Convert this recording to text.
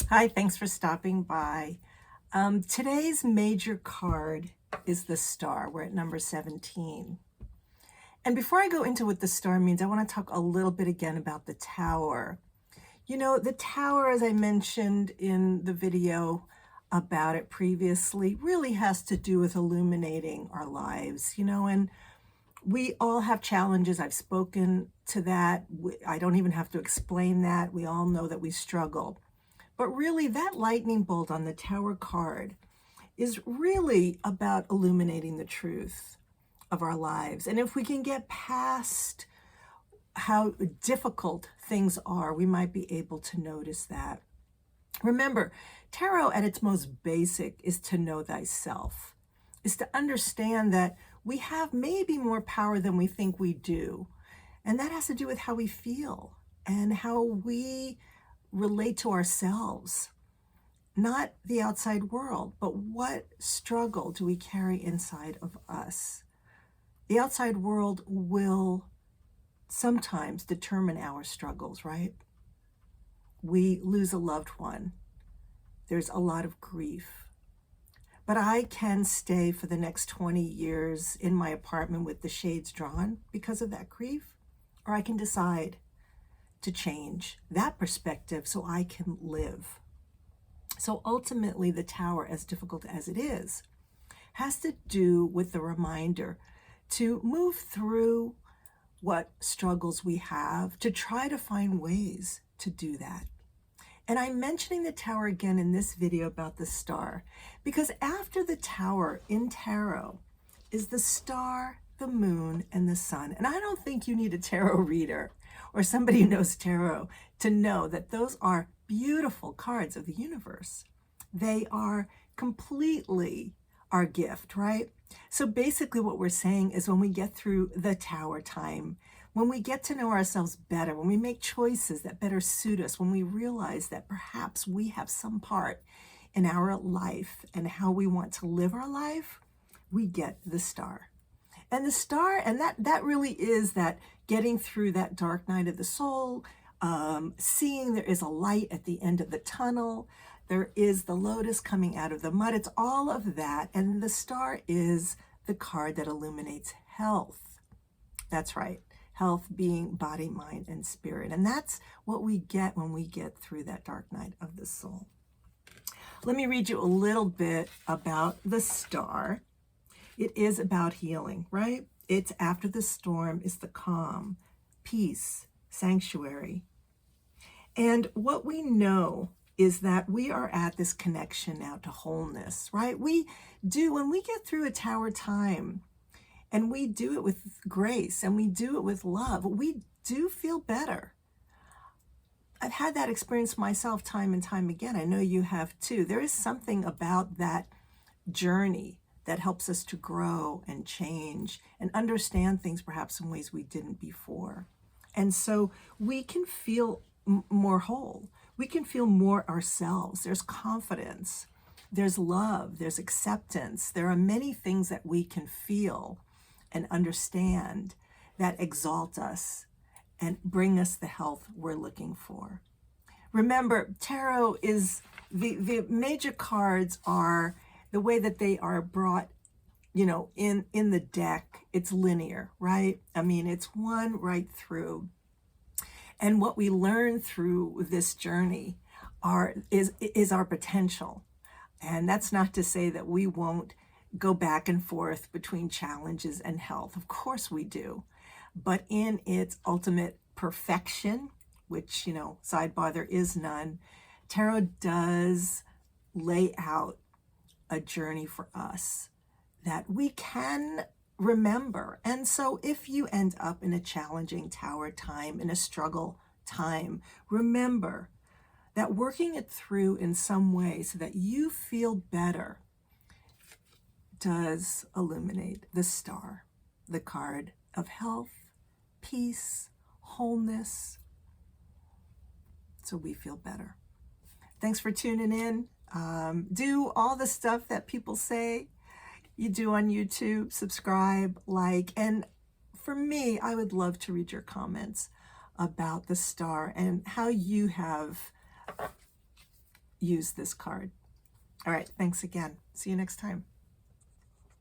Hi, thanks for stopping by. Today's major card is the star. We're at number 17. And before I go into what the star means, I want to talk a little bit again about the tower. You know, the tower, as I mentioned in the video about it previously, really has to do with illuminating our lives, and we all have challenges. I've spoken to that. I don't even have to explain that. We all know that we struggle. But really, that lightning bolt on the tower card is really about illuminating the truth of our lives. And if we can get past how difficult things are, we might be able to notice that. Remember, tarot at its most basic is to know thyself, is to understand that we have maybe more power than we think we do. And that has to do with how we feel and how we relate to ourselves, not the outside world, but what struggle do we carry inside of us? The outside world will sometimes determine our struggles, right? We lose a loved one. There's a lot of grief. But I can stay for the next 20 years in my apartment with the shades drawn because of that grief, or I can decide to change that perspective so I can live. So ultimately, the tower, as difficult as it is, has to do with the reminder to move through what struggles we have, to try to find ways to do that. And I'm mentioning the tower again in this video about the star, because after the tower in tarot is the star, the moon, and the sun. And I don't think you need a tarot reader or somebody who knows tarot to know that those are beautiful cards of the universe. They are completely our gift, right? So basically what we're saying is when we get through the tower time, when we get to know ourselves better, when we make choices that better suit us, when we realize that perhaps we have some part in our life and how we want to live our life, we get the star. And the star, and that really is that getting through that dark night of the soul, seeing there is a light at the end of the tunnel, there is the lotus coming out of the mud. It's all of that. And the star is the card that illuminates health. That's right. Health being body, mind, and spirit. And that's what we get when we get through that dark night of the soul. Let me read you a little bit about the star. It is about healing, right? It's after the storm, it's the calm, peace, sanctuary. And what we know is that we are at this connection now to wholeness, right? We do, when we get through a tower time, and we do it with grace and we do it with love, we do feel better. I've had that experience myself time and time again. I know you have too. There is something about that journey that helps us to grow and change and understand things perhaps in ways we didn't before. And so we can feel more whole. We can feel more ourselves. There's confidence, there's love, there's acceptance. There are many things that we can feel and understand that exalt us and bring us the health we're looking for. Remember, tarot is, the major cards are the way that they are brought, in the deck. It's linear, right? I mean, it's one right through. And what we learn through this journey is our potential. And that's not to say that we won't go back and forth between challenges and health. Of course we do. But in its ultimate perfection, which, sidebar, there is none, tarot does lay out a journey for us that we can remember. And so if you end up in a challenging tower time, in a struggle time, remember that working it through in some way so that you feel better does illuminate the star, the card of health, peace, wholeness, so we feel better. Thanks for tuning in. Do all the stuff that people say you do on YouTube, subscribe, like, and for me, I would love to read your comments about the star and how you have use this card. All right, thanks again. See you next time.